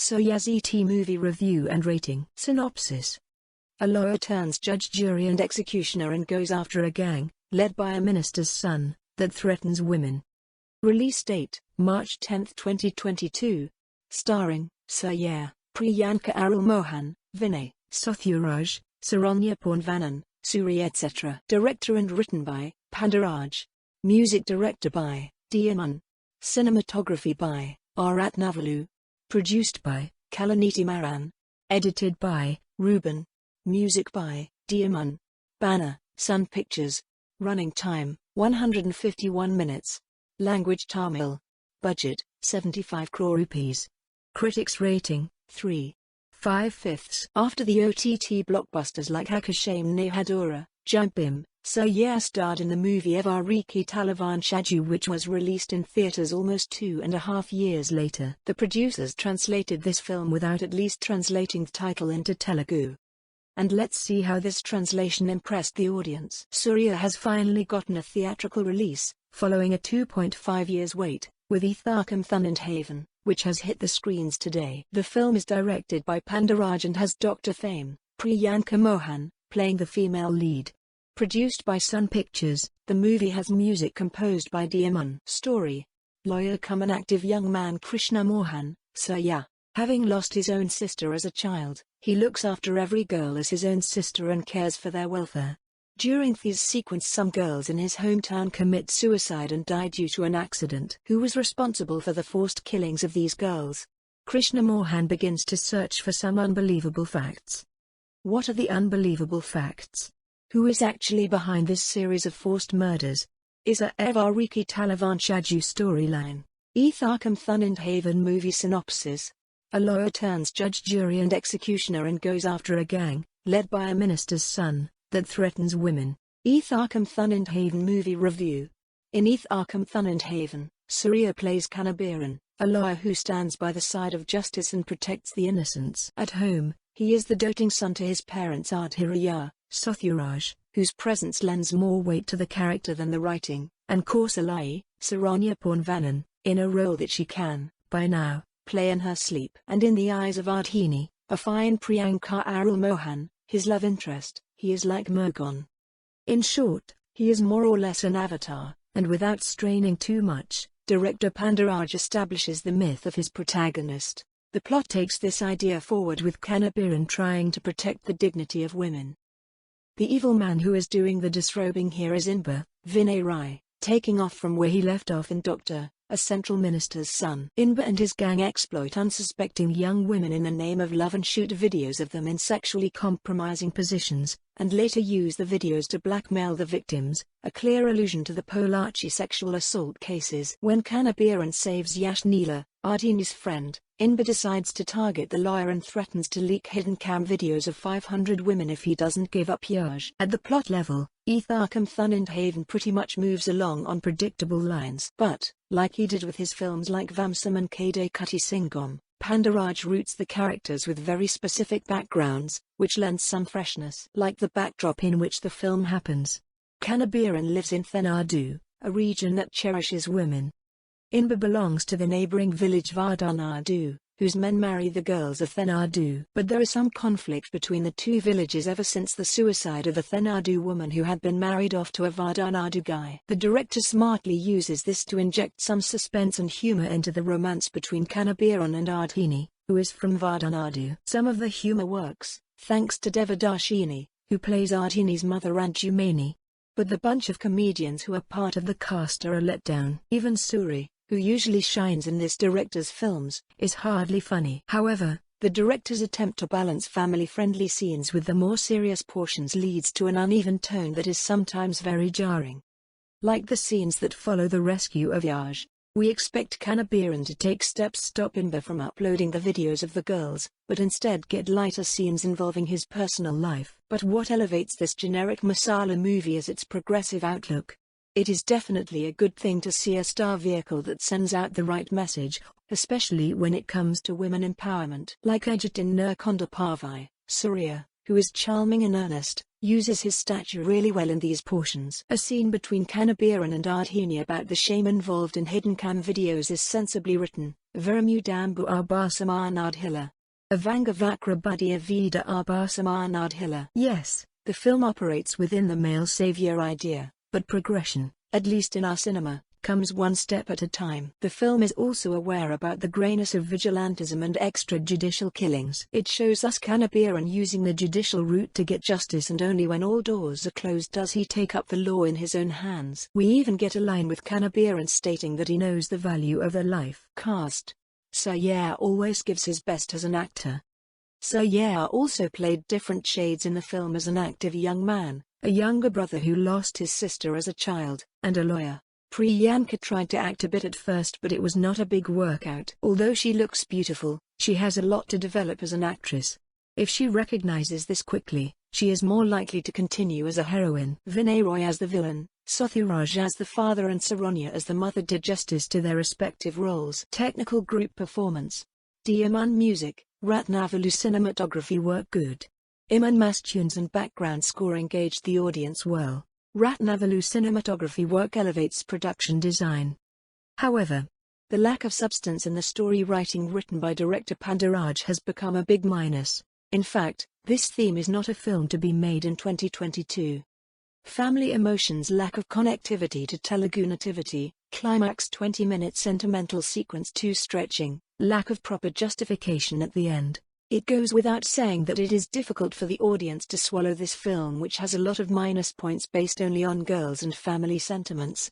Surya's ET movie review and rating. Synopsis. A lawyer turns judge, jury and executioner and goes after a gang, led by a minister's son, that threatens women. Release date, March 10, 2022. Starring, Surya, Priyanka Mohan, Vinay, Sathuraj, Saranya Ponvannan, Surya etc. Director and written by, Pandaraj. Music director by, Imman. Cinematography by, Ratnavelu. Produced by, Kalaniti Maran. Edited by, Ruben. Music by, Imman. Banner, Sun Pictures. Running time, 151 minutes. Language Tamil. Budget, 75 crore rupees. Critics rating, 3.5/5. After the OTT blockbusters like Akashame Nee Haddura, Bhim, Surya starred in the movie Evvariki Talavanchadu, which was released in theatres almost 2.5 years later. The producers translated this film without at least translating the title into Telugu. And let's see how this translation impressed the audience. Surya has finally gotten a theatrical release, following a 2.5 years wait, with Etharkkum Thunindhavan, which has hit the screens today. The film is directed by Pandaraj and has Dr. Fame, Priyanka Mohan, playing the female lead. Produced by Sun Pictures, the movie has music composed by Imman. Story. Lawyer come an active young man Krishna Mohan, Surya. Having lost his own sister as a child, he looks after every girl as his own sister and cares for their welfare. During this sequence, some girls in his hometown commit suicide and die due to an accident. Who was responsible for the forced killings of these girls? Krishna Mohan begins to search for some unbelievable facts. What are the unbelievable facts? Who is actually behind this series of forced murders? Is a Evvariki Talavanchadu storyline? Etharkkum Thunindhavan movie synopsis. A lawyer turns judge, jury and executioner and goes after a gang, led by a minister's son, that threatens women. Etharkkum Thunindhavan movie review. In Etharkkum Thunindhavan, Surya plays Kanabiran, a lawyer who stands by the side of justice and protects the innocents. At home, he is the doting son to his parents Suriya, Sathuraj, whose presence lends more weight to the character than the writing, and Kausalai, Saranya Ponvannan, in a role that she can, by now, play in her sleep. And in the eyes of Ardhini, a fine Priyanka Mohan, his love interest, he is like Mogan. In short, he is more or less an avatar, and without straining too much, director Pandaraj establishes the myth of his protagonist. The plot takes this idea forward with Kanabiran trying to protect the dignity of women. The evil man who is doing the disrobing here is Inba, Vinay Rai, taking off from where he left off in Dr., a central minister's son. Inba and his gang exploit unsuspecting young women in the name of love and shoot videos of them in sexually compromising positions, and later use the videos to blackmail the victims, a clear allusion to the Polachi sexual assault cases. When Kanabiran saves Yashnila, Ardhini's friend, Inba decides to target the lawyer and threatens to leak hidden cam videos of 500 women if he doesn't give up Yash. At the plot level, Etharkkum Thunindhavan pretty much moves along on predictable lines. But, like he did with his films like Vamsam and Kade Kutti Singam, Pandaraj roots the characters with very specific backgrounds, which lends some freshness. Like the backdrop in which the film happens. Kanabiran lives in Thenadu, a region that cherishes women. Inba belongs to the neighboring village Vardanadu, whose men marry the girls of Thenadu. But there is some conflict between the two villages ever since the suicide of a Thenadu woman who had been married off to a Vardanadu guy. The director smartly uses this to inject some suspense and humor into the romance between Kanabiran and Ardhini, who is from Vardanadu. Some of the humor works, thanks to Devadarshini, who plays Ardhini's mother Anjumani. But the bunch of comedians who are part of the cast are a letdown. Even Surya, who usually shines in this director's films, is hardly funny. However, the director's attempt to balance family-friendly scenes with the more serious portions leads to an uneven tone that is sometimes very jarring. Like the scenes that follow the rescue of Yash, we expect Kanabiran to take steps to stop Inba from uploading the videos of the girls, but instead get lighter scenes involving his personal life. But what elevates this generic masala movie is its progressive outlook. It is definitely a good thing to see a star vehicle that sends out the right message, especially when it comes to women empowerment. Like Ajit in Nirkonda Parvai, Surya, who is charming and earnest, uses his stature really well in these portions. A scene between Kanabiran and Ardhini about the shame involved in hidden cam videos is sensibly written, Veramudambu Arbasamanadhila. Avangavakra Buddhiya Vida Arbasamanadhila. Yes, the film operates within the male savior idea, but progression, at least in our cinema, comes one step at a time. The film is also aware about the grayness of vigilantism and extrajudicial killings. It shows us Kanabiran using the judicial route to get justice, and only when all doors are closed does he take up the law in his own hands. We even get a line with Kanabiran stating that he knows the value of a life. Cast. Surya always gives his best as an actor. Surya also played different shades in the film as an active young man, a younger brother who lost his sister as a child, and a lawyer. Priyanka tried to act a bit at first, but it was not a big workout. Although she looks beautiful, she has a lot to develop as an actress. If she recognizes this quickly, she is more likely to continue as a heroine. Vinay Roy as the villain, Sathuraj as the father and Saranya as the mother did justice to their respective roles. Technical group performance. Imman music, Ratnavelu cinematography work good. Imman mass tunes and background score engaged the audience well. Ratnavelu cinematography work elevates production design. However, the lack of substance in the story writing written by director Pandaraj has become a big minus. In fact, this theme is not a film to be made in 2022. Family emotions, lack of connectivity to Telugu nativity, climax 20-minute sentimental sequence too stretching, lack of proper justification at the end. It goes without saying that it is difficult for the audience to swallow this film, which has a lot of minus points based only on girls and family sentiments.